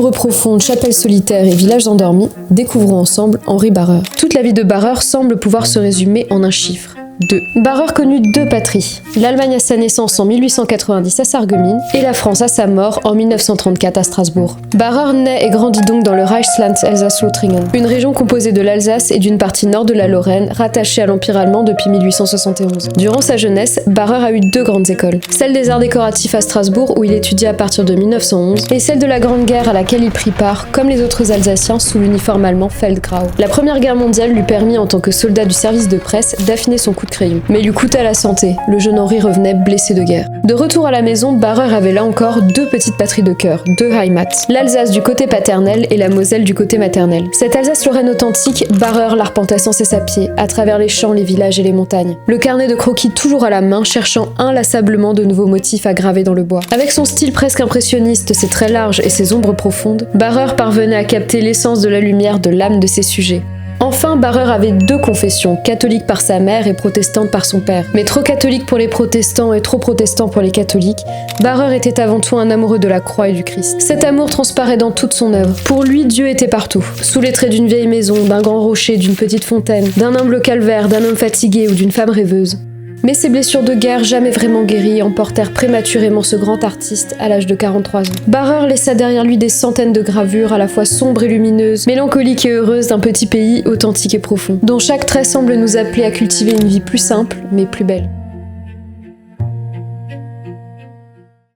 Ombres profondes, chapelles solitaires et villages endormis, découvrons ensemble Henri Barreur. Toute la vie de Barreur semble pouvoir se résumer en un chiffre. 2. Barreur connut deux patries, l'Allemagne à sa naissance en 1890 à Sarreguemines et la France à sa mort en 1934 à Strasbourg. Barreur naît et grandit donc dans le Reichsland Elsass-Lothringen, une région composée de l'Alsace et d'une partie nord de la Lorraine, rattachée à l'Empire allemand depuis 1871. Durant sa jeunesse, Barreur a eu deux grandes écoles, celle des arts décoratifs à Strasbourg où il étudia à partir de 1911 et celle de la Grande Guerre à laquelle il prit part, comme les autres Alsaciens, sous l'uniforme allemand Feldgrau. La Première Guerre mondiale lui permit, en tant que soldat du service de presse, d'affiner son coup de crayon, mais lui coûta la santé. Le jeune Henri revenait blessé de guerre. De retour à la maison, Barreur avait là encore deux petites patries de cœur, deux Heimat, l'Alsace du côté paternel et la Moselle du côté maternel. Cette Alsace-Lorraine authentique, Barreur l'arpentait sans cesse à pied, à travers les champs, les villages et les montagnes. Le carnet de croquis toujours à la main, cherchant inlassablement de nouveaux motifs à graver dans le bois. Avec son style presque impressionniste, ses traits larges et ses ombres profondes, Barreur parvenait à capter l'essence de la lumière de l'âme de ses sujets. Enfin, Barreur avait deux confessions, catholique par sa mère et protestante par son père. Mais trop catholique pour les protestants et trop protestant pour les catholiques, Barreur était avant tout un amoureux de la croix et du Christ. Cet amour transparaît dans toute son œuvre. Pour lui, Dieu était partout. Sous les traits d'une vieille maison, d'un grand rocher, d'une petite fontaine, d'un humble calvaire, d'un homme fatigué ou d'une femme rêveuse. Mais ses blessures de guerre, jamais vraiment guéries, emportèrent prématurément ce grand artiste à l'âge de 43 ans. Barreur laissa derrière lui des centaines de gravures à la fois sombres et lumineuses, mélancoliques et heureuses d'un petit pays authentique et profond, dont chaque trait semble nous appeler à cultiver une vie plus simple, mais plus belle.